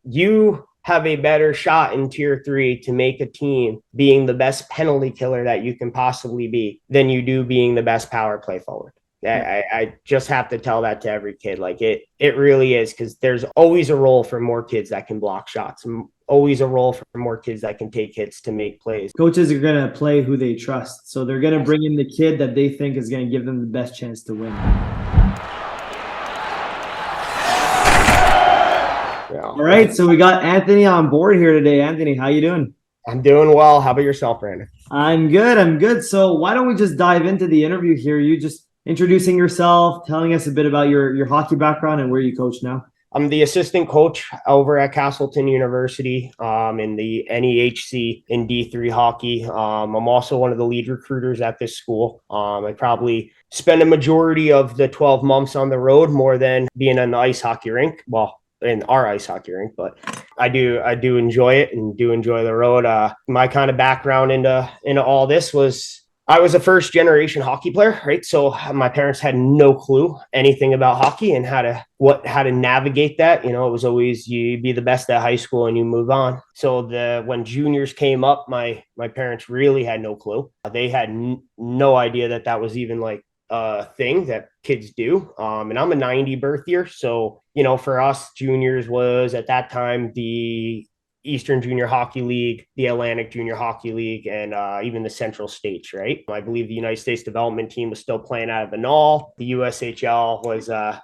you have a better shot in tier 3 to make a team being the best penalty killer that you can possibly be than you do being the best power play forward. I just have to tell that to every kid. Like it really is, because there's always a role for more kids that can block shots, and always a role for more kids that can take hits to make plays. Coaches are going to play who they trust. So they're going to bring in the kid that they think is going to give them the best chance to win. Yeah. All right. So we got Anthony on board here today. Anthony, how you doing? I'm doing well. How about yourself, Brandon? I'm good. I'm good. So why don't we just dive into the interview here? You just introducing yourself, telling us a bit about your hockey background and where you coach now. I'm the assistant coach over at Castleton University in the NEHC in D3 hockey. I'm also one of the lead recruiters at this school. I probably spend a majority of the 12 months on the road more than being in the ice hockey rink. Well, in our ice hockey rink, but I do enjoy it and do enjoy the road. My kind of background into all this was I was a first generation hockey player, right? So my parents had no clue anything about hockey and how to navigate that. You know, it was always you be the best at high school and you move on. So when juniors came up, my parents really had no clue. They had no idea that was even like a thing that kids do. And I'm a 90 birth year. So, you know, for us, juniors was at that time the Eastern Junior Hockey League, the Atlantic Junior Hockey League, and even the Central States, right? I believe the United States development team was still playing out of the Knoll. The USHL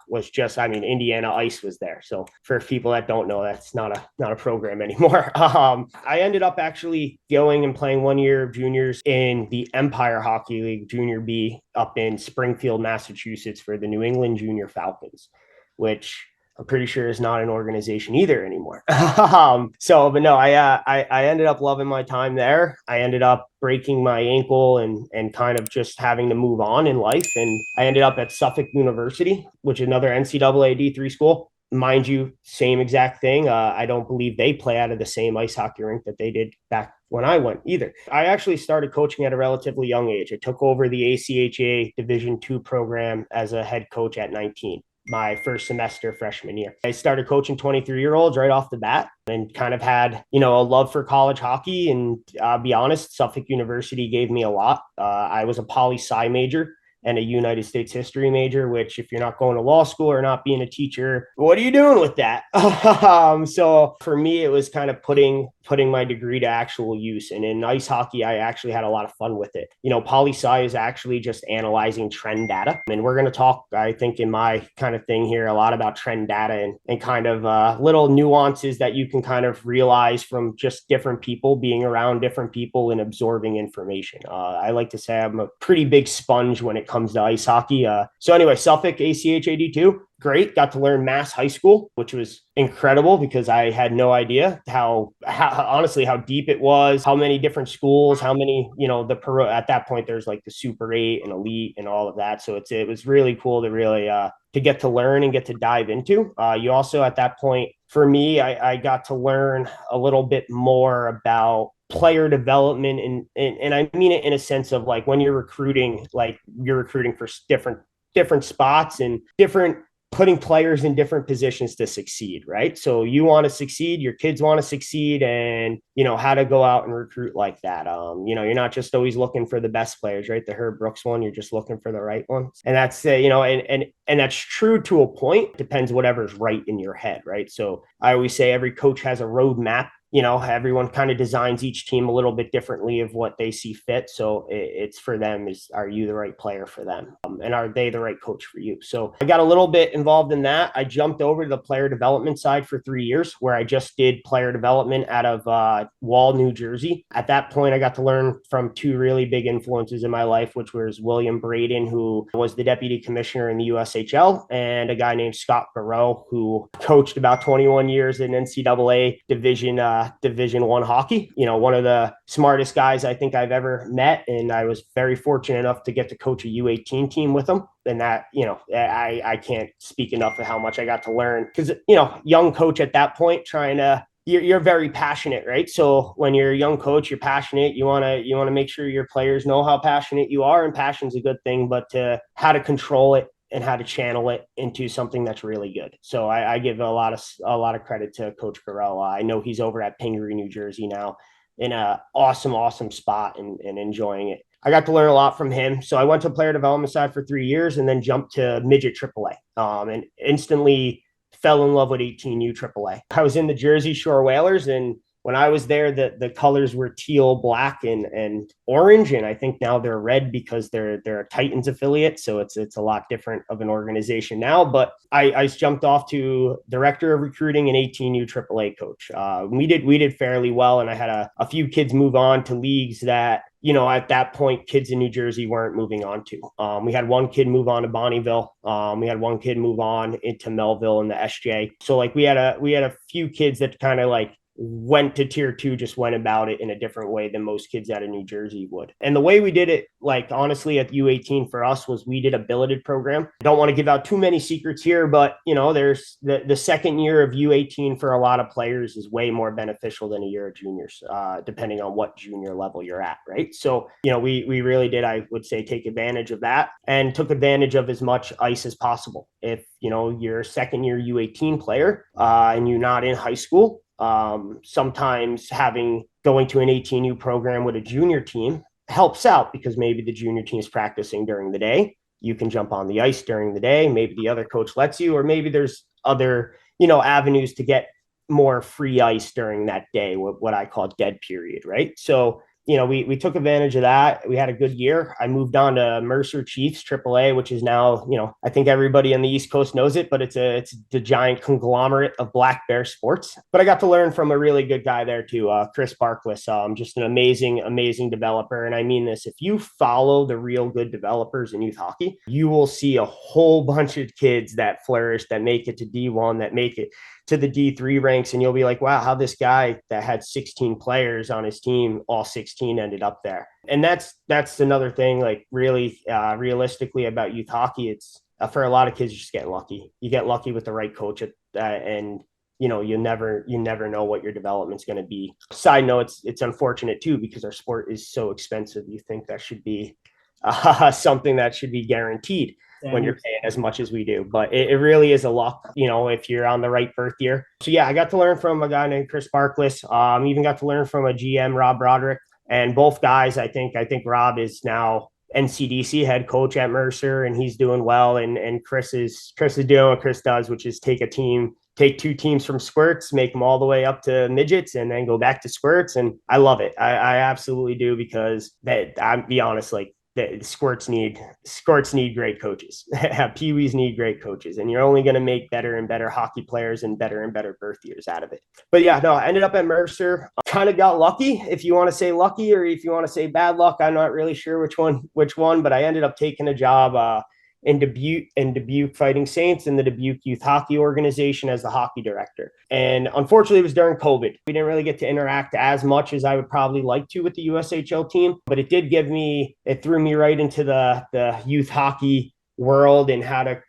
was just, I mean, Indiana Ice was there. So for people that don't know, that's not a program anymore. I ended up actually going and playing 1 year of juniors in the Empire Hockey League, Junior B, up in Springfield, Massachusetts for the New England Junior Falcons, which I'm pretty sure is not an organization either anymore. But no, I ended up loving my time there. I ended up breaking my ankle and kind of just having to move on in life. And I ended up at Suffolk University, which is another NCAA D3 school. Mind you, same exact thing. I don't believe they play out of the same ice hockey rink that they did back when I went either. I actually started coaching at a relatively young age. I took over the ACHA Division II program as a head coach at 19. My first semester freshman year. I started coaching 23-year-olds right off the bat and kind of had, you know, a love for college hockey. And I'll be honest, Suffolk University gave me a lot. I was a poli-sci major and a United States history major, which if you're not going to law school or not being a teacher, what are you doing with that? So for me, it was kind of putting my degree to actual use. And in ice hockey, I actually had a lot of fun with it. You know, poli-sci is actually just analyzing trend data. And we're going to talk, I think, in my kind of thing here, a lot about trend data and kind of little nuances that you can kind of realize from just different people, being around different people and absorbing information. I like to say I'm a pretty big sponge when it comes to ice hockey. So anyway, Suffolk ACHAD2, great. Got to learn Mass High School, which was incredible because I had no idea how honestly how deep it was, how many different schools, how many, you know, at that point there's like the Super 8 and Elite and all of that. So it was really cool to really to get to learn and get to dive into. You also at that point, for me, I got to learn a little bit more about player development and I mean it in a sense of like when you're recruiting for different spots and different putting players in different positions to succeed, right? So you want to succeed, your kids want to succeed, and you know how to go out and recruit like that. You know, you're not just always looking for the best players, right? The Herb Brooks one, you're just looking for the right ones, and that's you know, and that's true to a point. Depends whatever's right in your head, right? So I always say every coach has a roadmap. You know, everyone kind of designs each team a little bit differently of what they see fit. So it's for them are you the right player for them? And are they the right coach for you? So I got a little bit involved in that. I jumped over to the player development side for 3 years where I just did player development out of Wall, New Jersey. At that point, I got to learn from two really big influences in my life, which was William Braden, who was the deputy commissioner in the USHL, and a guy named Scott Barreau, who coached about 21 years in NCAA Division I hockey. You know, one of the smartest guys I think I've ever met. And I was very fortunate enough to get to coach a U18 team with him. And that, you know, I can't speak enough of how much I got to learn because, you know, young coach at that point you're very passionate, right? So when you're a young coach, you're passionate. You want to make sure your players know how passionate you are, and passion's a good thing, but how to control it and how to channel it into something that's really good. So I give a lot of credit to Coach Carell. I know he's over at Pingree, New Jersey now, in a awesome spot and enjoying it. I got to learn a lot from him. So I went to player development side for 3 years and then jumped to midget AAA, and instantly fell in love with 18U AAA. I was in the Jersey Shore Whalers, and when I was there, the colors were teal, black, and orange, and I think now they're red because they're a Titans affiliate, so it's a lot different of an organization now. But I jumped off to director of recruiting and 18U AAA coach. We did fairly well, and I had a few kids move on to leagues that, at that point, kids in New Jersey weren't moving on to. We had one kid move on to Bonnieville. We had one kid move on into Melville in the SJ. So like we had a few kids that kind of like went to tier 2, just went about it in a different way than most kids out of New Jersey would. And the way we did it, like honestly at U18 for us, was we did a billeted program. I don't want to give out too many secrets here, but there's the second year of U18 for a lot of players is way more beneficial than a year of juniors, depending on what junior level you're at, right? So, we really did, I would say, take advantage of that and took advantage of as much ice as possible. If, you're a second year U18 player and you're not in high school, sometimes going to an 18U program with a junior team helps out because maybe the junior team is practicing during the day. You can jump on the ice during the day. Maybe the other coach lets you, or maybe there's other, avenues to get more free ice during that day, what I call dead period, right? So, we took advantage of that. We had a good year. I moved on to Mercer Chiefs AAA, which is now, I think everybody on the East Coast knows it, but it's the giant conglomerate of Black Bear Sports. But I got to learn from a really good guy there too, Chris Barkless, just an amazing developer. And I mean this, if you follow the real good developers in youth hockey, you will see a whole bunch of kids that flourish, that make it to D1, that make it to the D3 ranks, and you'll be like, wow, how this guy that had 16 players on his team, all 16 ended up there. And that's another thing, like really realistically about youth hockey, it's for a lot of kids, you're just getting lucky. You get lucky with the right coach and you never know what your development's going to be. Side note, it's unfortunate too, because our sport is so expensive. You think that should be something that should be guaranteed when you're paying as much as we do. But it really is a luck, if you're on the right birth year. So yeah, I got to learn from a guy named Chris Barkless. Even got to learn from a GM, Rob Broderick. And both guys, I think Rob is now NCDC head coach at Mercer, and he's doing well. And Chris is doing what Chris does, which is take two teams from squirts, make them all the way up to midgets, and then go back to squirts. And I love it. I absolutely do, because I'll be honest, like, the squirts need great coaches. Pee-wees need great coaches, and you're only going to make better and better hockey players and better birth years out of it. But yeah, no, I ended up at Mercer. Kind of got lucky, if you want to say lucky, or if you want to say bad luck. I'm not really sure which one, but I ended up taking a job in Dubuque Fighting Saints in the Dubuque Youth Hockey Organization as the hockey director. And unfortunately, it was during COVID. We didn't really get to interact as much as I would probably like to with the USHL team, but it threw me right into the youth hockey world and how to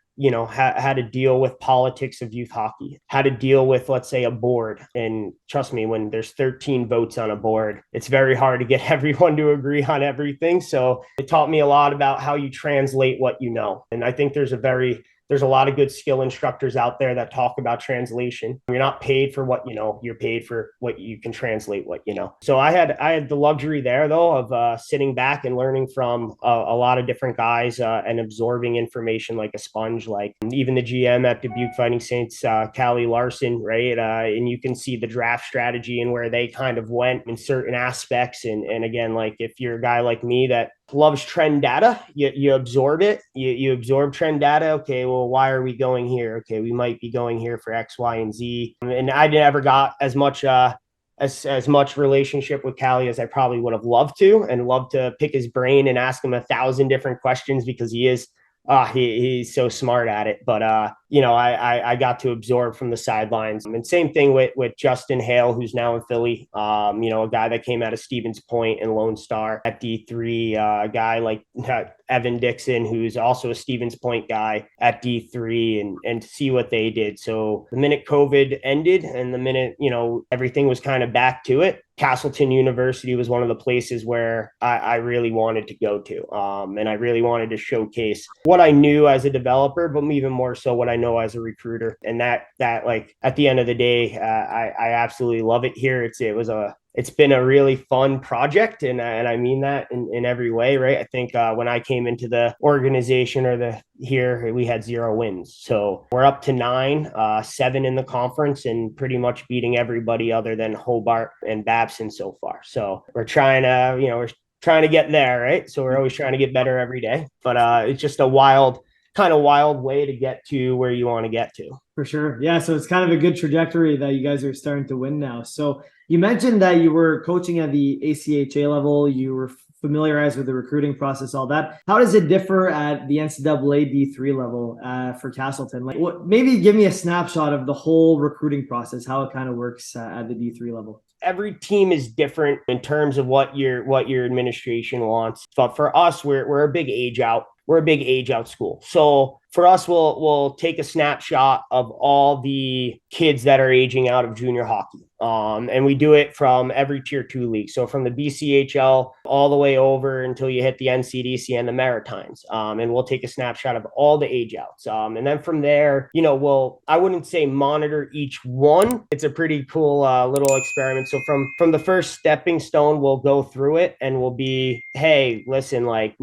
how to deal with politics of youth hockey, how to deal with, let's say, a board. And trust me, when there's 13 votes on a board, it's very hard to get everyone to agree on everything. So it taught me a lot about how you translate what you know. And I think there's a lot of good skill instructors out there that talk about translation. You're not paid for what you know, you're paid for what you can translate what you know. So I had the luxury there, though, of sitting back and learning from a lot of different guys and absorbing information like a sponge, like even the GM at Dubuque Fighting Saints, Callie Larson, right? And you can see the draft strategy and where they kind of went in certain aspects. And again, like if you're a guy like me that loves trend data, you absorb it, you absorb trend data. Okay, well, why are we going here? Okay, we might be going here for X, Y, and Z. And I never got as much as much relationship with Callie as I probably would have loved to, and loved to pick his brain and ask him 1,000 different questions, because he's so smart at it. But I got to absorb from the sidelines. And same thing with Justin Hale, who's now in Philly. A guy that came out of Stevens Point and Lone Star at D3. A guy like Evan Dixon, who's also a Stevens Point guy at D3, and to see what they did. So the minute COVID ended and the minute, everything was kind of back to it, Castleton University was one of the places where I really wanted to go to. And I really wanted to showcase what I knew as a developer, but even more so what I know as a recruiter. And that like at the end of the day, I absolutely love it here. It's been a really fun project, and I mean that in every way, right? I think when I came into the organization here, we had 0 wins. So we're up to 9, 7 in the conference, and pretty much beating everybody other than Hobart and Babson so far. So we're trying to get there, right? So we're always trying to get better every day. But it's just a wild way to get to where you want to get to. For sure. Yeah. So it's kind of a good trajectory that you guys are starting to win now. So you mentioned that you were coaching at the ACHA level. You were familiarized with the recruiting process, all that. How does it differ at the NCAA D3 level for Castleton? Maybe give me a snapshot of the whole recruiting process, how it kind of works at the D3 level. Every team is different in terms of what your administration wants. But for us, we're a big age out. We're a big age out school. So for us, we'll take a snapshot of all the kids that are aging out of junior hockey. And we do it from every tier 2 league. So from the BCHL all the way over until you hit the NCDC and the Maritimes. And we'll take a snapshot of all the age outs. And then from there, I wouldn't say monitor each one. It's a pretty cool little experiment. So from the first stepping stone, we'll go through it and we'll be, hey, listen, like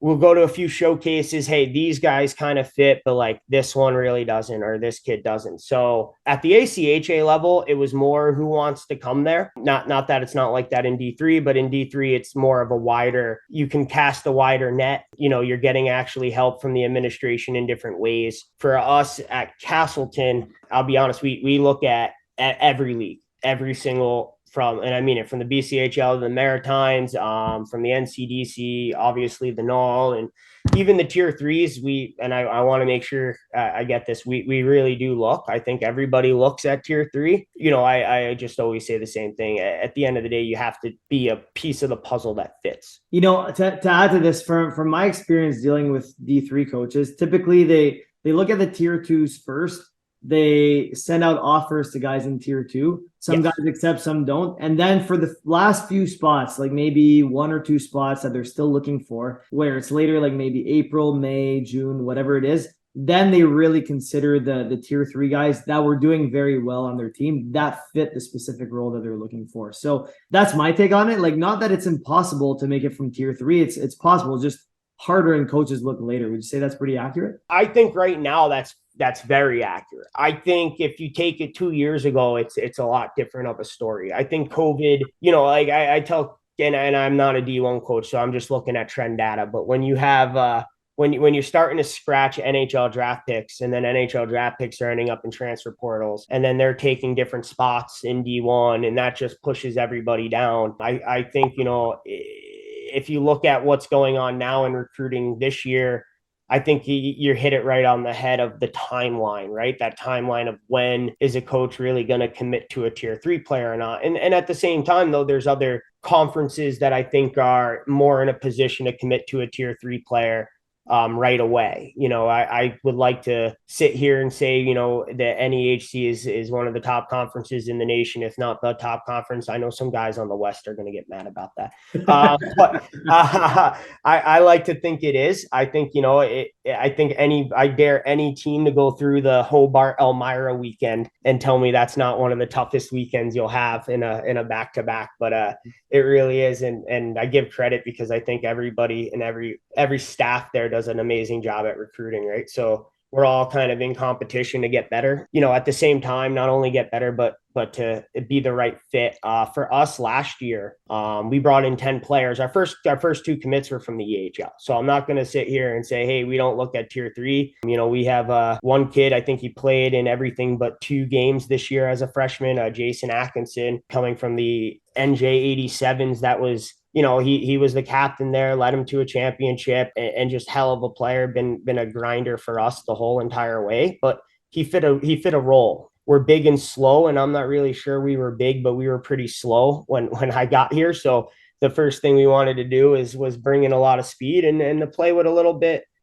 we'll go to a few showcases. Hey, these guys kind of fit, but like this one really doesn't, or this kid doesn't. So at the ACHA level, it was more who wants to come there. Not that it's not like that in D3, but in D3, it's more of you can cast a wider net. You're getting actually help from the administration in different ways. For us at Castleton, I'll be honest, we look at every league, every single and I mean it from the BCHL to the Maritimes, from the NCDC, obviously the NOL, and even the tier 3s. I want to make sure I get this. We really do look. I think everybody looks at tier 3. I just always say the same thing. At the end of the day, you have to be a piece of the puzzle that fits. To add to this, from my experience dealing with D3 coaches, typically they look at the tier 2s first. They send out offers to guys in tier 2. Some guys accept, some don't. And then for the last few spots, like maybe 1 or 2 spots that they're still looking for, where it's later, like maybe April, May, June, whatever it is, then they really consider the tier 3 guys that were doing very well on their team that fit the specific role that they're looking for. So that's my take on it. Like, not that it's impossible to make it from tier 3. It's possible, just harder, and coaches look later. Would you say that's pretty accurate? I think right now that's very accurate. I think if you take it 2 years ago, it's a lot different of a story. I think COVID, like I tell, and I'm not a D1 coach, so I'm just looking at trend data. But when you have when you're starting to scratch NHL draft picks, and then NHL draft picks are ending up in transfer portals, and then they're taking different spots in D1, and that just pushes everybody down. I think, if you look at what's going on now in recruiting this year, I think you hit it right on the head of the timeline, right? That timeline of when is a coach really going to commit to a tier 3 player or not? And at the same time, though, there's other conferences that I think are more in a position to commit to a tier 3 player right away. I would like to sit here and say, the NEHC is one of the top conferences in the nation, if not the top conference. I know some guys on the West are going to get mad about that. But I like to think it is. I think, I dare any team to go through the Hobart Elmira weekend and tell me that's not one of the toughest weekends you'll have in a back-to-back, but it really is. And I give credit because I think everybody and every staff there does an amazing job at recruiting, right? So we're all kind of in competition to get better, at the same time, not only get better, but to be the right fit. For us last year, we brought in 10 players. Our first 2 commits were from the EHL. So I'm not going to sit here and say, hey, we don't look at tier 3. We have one kid, I think he played in everything but 2 games this year as a freshman, Jason Atkinson, coming from the NJ87s. That was he was the captain there, led him to a championship, and just hell of a player, been a grinder for us the whole entire way. But he fit a role. We're big and slow, and I'm not really sure we were big, but we were pretty slow when I got here. So the first thing we wanted to do was bring in a lot of speed and to play with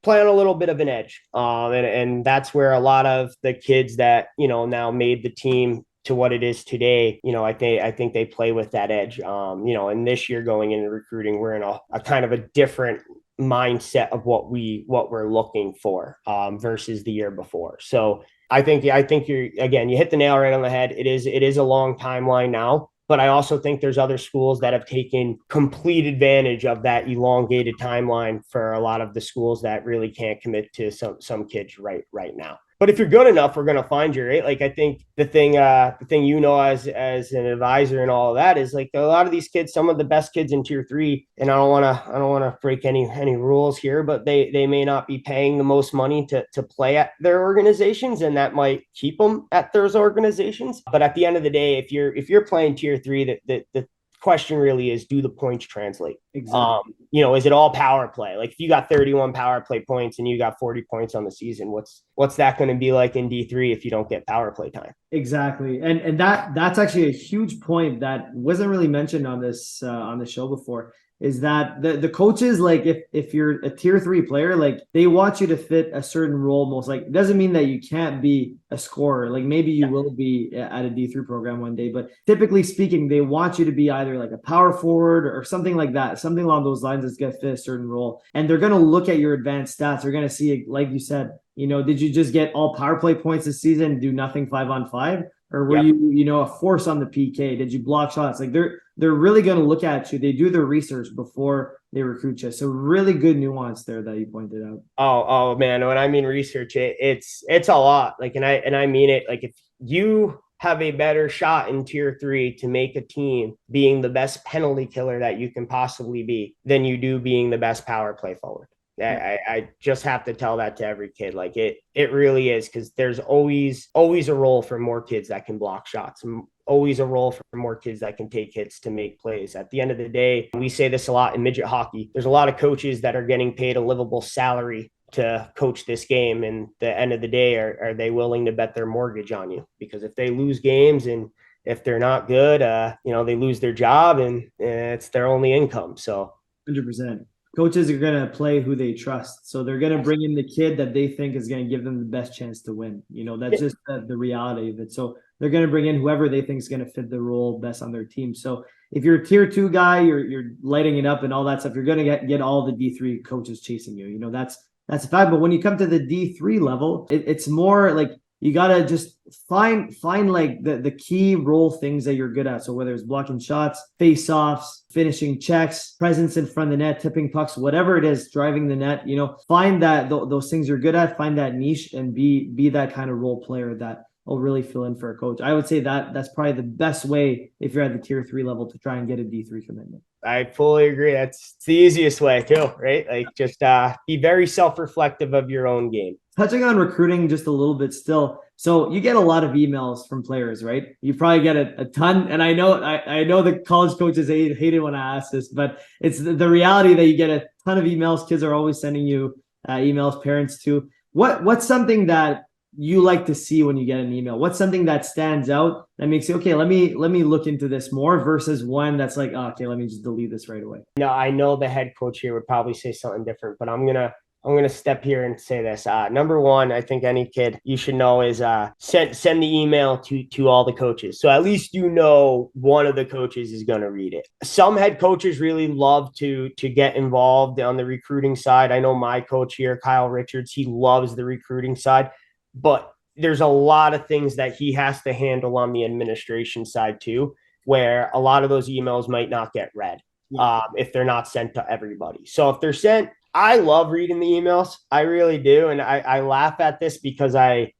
play on a little bit of an edge. And that's where a lot of the kids that, now made the team to what it is today, I think they play with that edge. And this year going into recruiting, we're in a kind of a different mindset of what we're looking for versus the year before. So I think you hit the nail right on the head. It is a long timeline now. But I also think there's other schools that have taken complete advantage of that elongated timeline for a lot of the schools that really can't commit to some kids right now. But if you're good enough, we're going to find you, right? Like, I think the thing as an advisor and all of that is like a lot of these kids, some of the best kids in tier 3, and I don't want to break any rules here, but they may not be paying the most money to play at their organizations, and that might keep them at those organizations. But at the end of the day, if you're playing tier 3, the question really is, do the points translate? Exactly. Is it all power play? Like, if you got 31 power play points and you got 40 points on the season, what's that going to be like in D3 if you don't get power play time? Exactly. And that's actually a huge point that wasn't really mentioned on this on the show before, is that the coaches, like, if you're a tier 3 player, like, they want you to fit a certain role. Most, like, it doesn't mean that you can't be a scorer. Like, maybe you will be at a D3 program one day, but typically speaking, they want you to be either like a power forward or something like that, something along those lines that's going to fit a certain role. And they're going to look at your advanced stats. They're going to see, like you said, did you just get all power play points this season and do nothing 5-on-5? Or were you, a force on the PK? Did you block shots? Like, they're really going to look at you. They do their research before they recruit you. So really good nuance there that you pointed out. Oh man, when I mean research, it's a lot. Like, and I mean it. Like, if you have a better shot in tier 3 to make a team being the best penalty killer that you can possibly be than you do being the best power play forward. I just have to tell that to every kid. Like, it really is, because there's always a role for more kids that can block shots, and always a role for more kids that can take hits to make plays. At the end of the day, we say this a lot in midget hockey. There's a lot of coaches that are getting paid a livable salary to coach this game. And the end of the day, are they willing to bet their mortgage on you? Because if they lose games and if they're not good, they lose their job, and it's their only income. So 100%. Coaches are going to play who they trust. So they're going to bring in the kid that they think is going to give them the best chance to win. That's just the reality of it. So they're going to bring in whoever they think is going to fit the role best on their team. So if you're a tier 2 guy, you're lighting it up and all that stuff, you're going to get all the D3 coaches chasing you. That's a fact. But when you come to the D3 level, it's more like, you got to just find like the key role things that you're good at. So whether it's blocking shots, face-offs, finishing checks, presence in front of the net, tipping pucks, whatever it is, driving the net, find that those things you're good at, find that niche, and be that kind of role player that will really fill in for a coach. I would say that's probably the best way if you're at the tier 3 level to try and get a D3 commitment. I fully agree. That's the easiest way too, right? Like, just be very self-reflective of your own game. Touching on recruiting just a little bit still. So you get a lot of emails from players, right? You probably get a ton. And I know the college coaches hate it when I ask this, but it's the reality that you get a ton of emails. Kids are always sending you emails, parents too. What's something that you like to see when you get an email? What's something that stands out that makes you, okay, let me look into this more, versus one that's like, oh, okay, let me just delete this right away? No, I know the head coach here would probably say something different, but I'm gonna step here and say this. Number one, I think any kid you should know is send the email to all the coaches. So at least one of the coaches is gonna read it. Some head coaches really love to get involved on the recruiting side. I know my coach here, Kyle Richards, he loves the recruiting side, but there's a lot of things that he has to handle on the administration side too, where a lot of those emails might not get read if they're not sent to everybody. So if they're sent, I love reading the emails. I really do. And I laugh at this because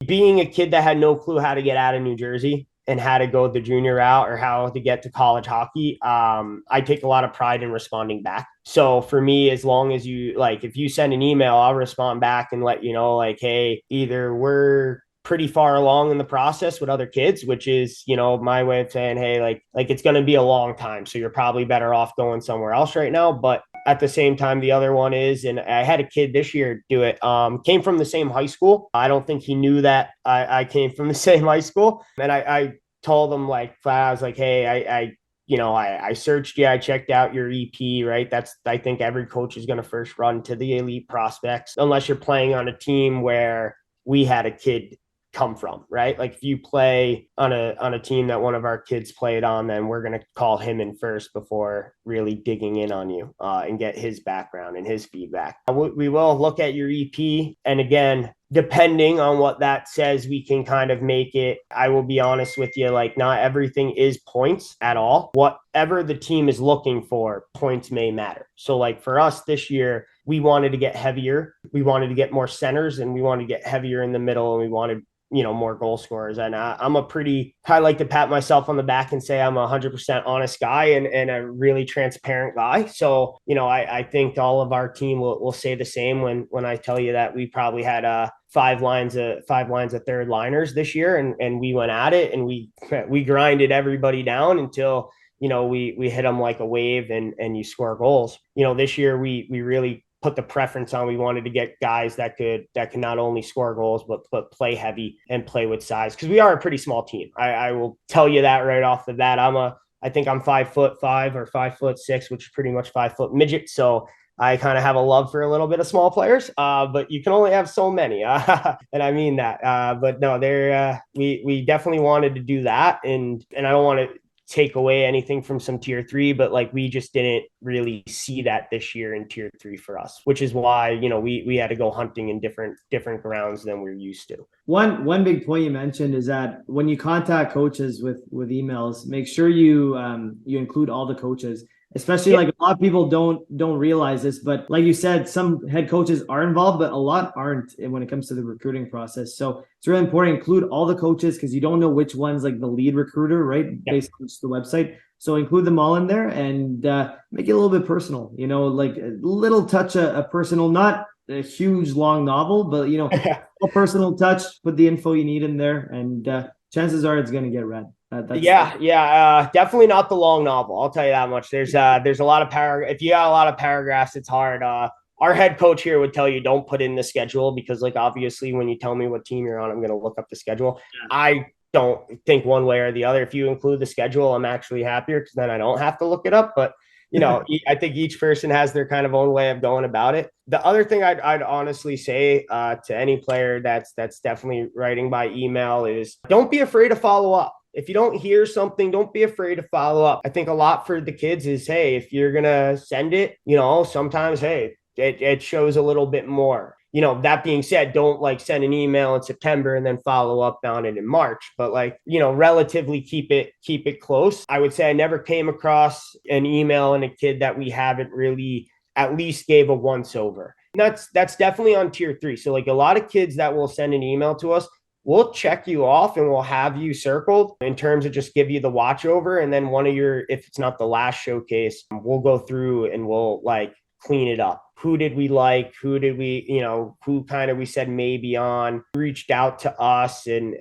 being a kid that had no clue how to get out of New Jersey and how to go the junior route or how to get to college hockey, I take a lot of pride in responding back. So for me, as long as if you send an email, I'll respond back and let you know, like, hey, either we're pretty far along in the process with other kids, which is, my way of saying, hey, like it's going to be a long time. So you're probably better off going somewhere else right now. But at the same time, the other one is, and I had a kid this year do it, came from the same high school. I don't think he knew that I came from the same high school. And I told him like, I was like, hey, I searched you, I checked out your EP, right? I think every coach is going to first run to the elite prospects, unless you're playing on a team where we had a kid come from, right? Like if you play on a team that one of our kids played on, then we're going to call him in first before really digging in on you and get his background and his feedback. We will look at your EP. And again, depending on what that says, we can kind of make it. I will be honest with you, like not everything is points at all. Whatever the team is looking for, points may matter. So like for us this year, we wanted to get heavier. We wanted to get more centers, and we wanted to get heavier in the middle, and we wanted more goal scorers. And I like to pat myself on the back and say I'm a 100% honest guy and a really transparent guy. So, I think all of our team will say the same when I tell you that we probably had five lines of third liners this year, and we went at it, and we grinded everybody down until, we hit them like a wave and you score goals. This year we really put the preference on. We wanted to get guys that could not only score goals, but play heavy and play with size. Cause we are a pretty small team. I will tell you that right off the bat. I think I'm 5'5" or 5'6", which is pretty much 5-foot midget. So I kind of have a love for a little bit of small players, but you can only have so many. And I mean that, but no, we definitely wanted to do that. And I don't want to take away anything from some tier 3, but like we just didn't really see that this year in tier 3 for us, which is why we had to go hunting in different grounds than we're used to. One big point you mentioned is that when you contact coaches with emails, make sure you include all the coaches. Especially like a lot of people don't realize this, but like you said, some head coaches are involved, but a lot aren't when it comes to the recruiting process. So it's really important to include all the coaches, because you don't know which one's like the lead recruiter, right? Based on the website. So include them all in there and make it a little bit personal, like a little touch of personal, not a huge long novel, but a personal touch, put the info you need in there, and chances are it's going to get read. Definitely not the long novel. I'll tell you that much. There's a lot of paragraphs. If you got a lot of paragraphs, it's hard. Our head coach here would tell you don't put in the schedule, because like obviously when you tell me what team you're on, I'm going to look up the schedule. Yeah. I don't think one way or the other. If you include the schedule, I'm actually happier, because then I don't have to look it up. But I think each person has their kind of own way of going about it. The other thing I'd honestly say to any player that's definitely writing by email is don't be afraid to follow up. If you don't hear something, don't be afraid to follow up. I think a lot for the kids is, hey, if you're going to send it, sometimes, hey, it shows a little bit more. That being said, don't like send an email in September and then follow up on it in March, but relatively keep it close. I would say I never came across an email and a kid that we haven't really at least gave a once over. That's definitely on tier 3. So like a lot of kids that will send an email to us, we'll check you off and we'll have you circled in terms of just give you the watch over. And then if it's not the last showcase, we'll go through and we'll like clean it up. Who did we like? Who did we, who kind of we said maybe on, reached out to us. And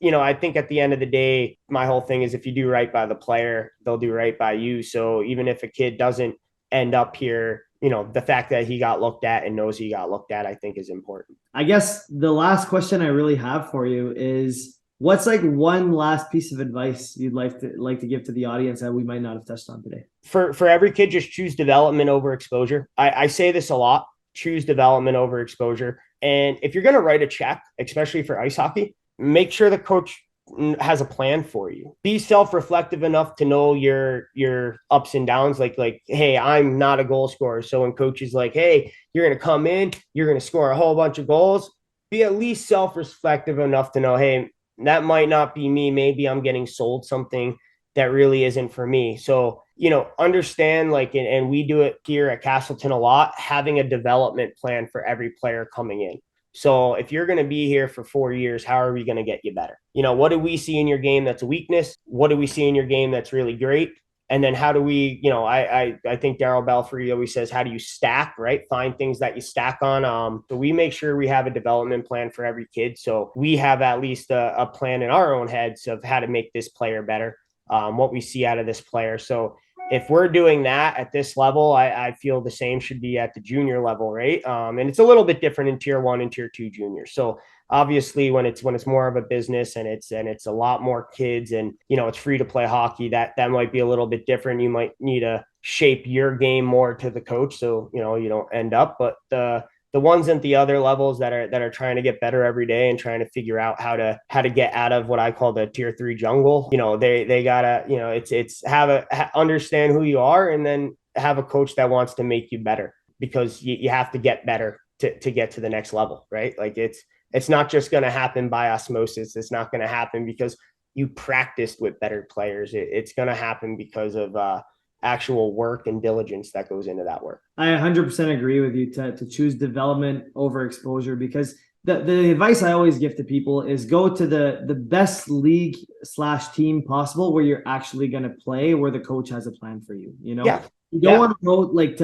I think at the end of the day, my whole thing is if you do right by the player, they'll do right by you. So even if a kid doesn't end up here, the fact that he got looked at and knows he got looked at, I think is important. I guess the last question I really have for you is, what's like one last piece of advice you'd like to give to the audience that we might not have touched on today? For every kid, just choose development over exposure. I say this a lot, choose development over exposure. And if you're going to write a check, especially for ice hockey, make sure the coach has a plan for you. Be self-reflective enough to know your ups and downs. Like, hey, I'm not a goal scorer. So when coach is like, hey, you're going to come in, you're going to score a whole bunch of goals, be at least self-reflective enough to know, hey, that might not be me. Maybe I'm getting sold something that really isn't for me. So, understand and we do it here at Castleton a lot, having a development plan for every player coming in. So if you're going to be here for 4 years, how are we going to get you better? What do we see in your game that's a weakness? What do we see in your game that's really great? And then how do we, I think Daryl Belfry always says, how do you stack, right? Find things that you stack on. So we make sure we have a development plan for every kid. So we have at least a plan in our own heads of how to make this player better, what we see out of this player. So if we're doing that at this level, I feel the same should be at the junior level, right? And it's a little bit different in tier 1 and tier 2 juniors. So obviously when it's more of a business and it's a lot more kids and it's free to play hockey, that might be a little bit different. You might need to shape your game more to the coach so you don't end up. But the ones at the other levels that are trying to get better every day and trying to figure out how to get out of what I call the tier 3 jungle, they gotta, it's understand who you are and then have a coach that wants to make you better, because you have to get better to get to the next level, right? Like it's not just going to happen by osmosis. It's not going to happen because you practiced with better players. It's going to happen because of actual work and diligence that goes into that work. I 100% agree with you to choose development over exposure, because the advice I always give to people is go to the best league / team possible where you're actually going to play, where the coach has a plan for you. You don't want to go like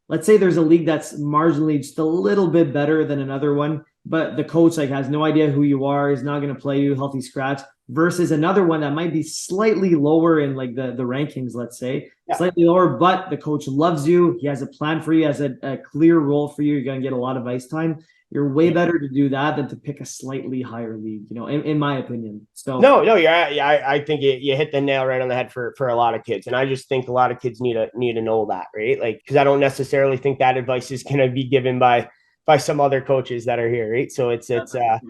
let's say there's a league that's marginally just a little bit better than another one, but the coach has no idea who you are, is not going to play you healthy scratch, versus another one that might be slightly lower in the rankings, let's say, slightly lower, but the coach loves you. He has a plan for you, has a clear role for you. You're going to get a lot of ice time. You're way better to do that than to pick a slightly higher league, in my opinion. So no, I think you hit the nail right on the head for a lot of kids. And I just think a lot of kids need to know that, right? Like, because I don't necessarily think that advice is going to be given by some other coaches that are here, right? So it's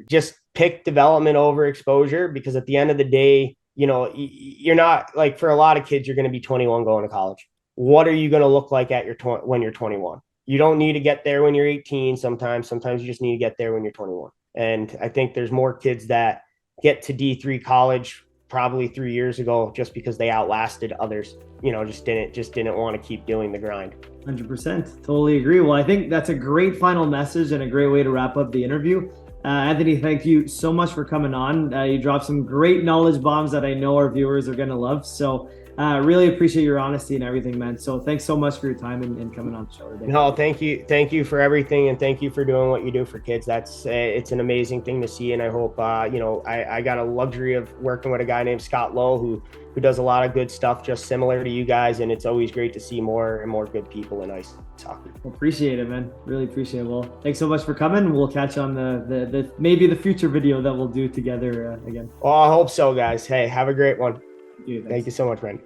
just pick development over exposure, because at the end of the day, you're not, like, for a lot of kids, you're going to be 21 going to college. What are you going to look like at when you're 21? You don't need to get there when you're 18. Sometimes you just need to get there when you're 21. And I think there's more kids that get to D3 college probably 3 years ago just because they outlasted others, just didn't want to keep doing the grind. 100%. Totally agree. Well, I think that's a great final message and a great way to wrap up the interview. Anthony, thank you so much for coming on. You dropped some great knowledge bombs that I know our viewers are going to love. So really appreciate your honesty and everything, man. So thanks so much for your time and coming on the show today. No, thank you. Thank you for everything. And thank you for doing what you do for kids. It's an amazing thing to see. And I hope, I got a luxury of working with a guy named Scott Lowe who does a lot of good stuff just similar to you guys. And it's always great to see more and more good people in ice hockey. Appreciate it, man. Really appreciate it. Well, thanks so much for coming. We'll catch you on the maybe the future video that we'll do together again. Well, I hope so, guys. Hey, have a great one. Dude, thank you so much, man.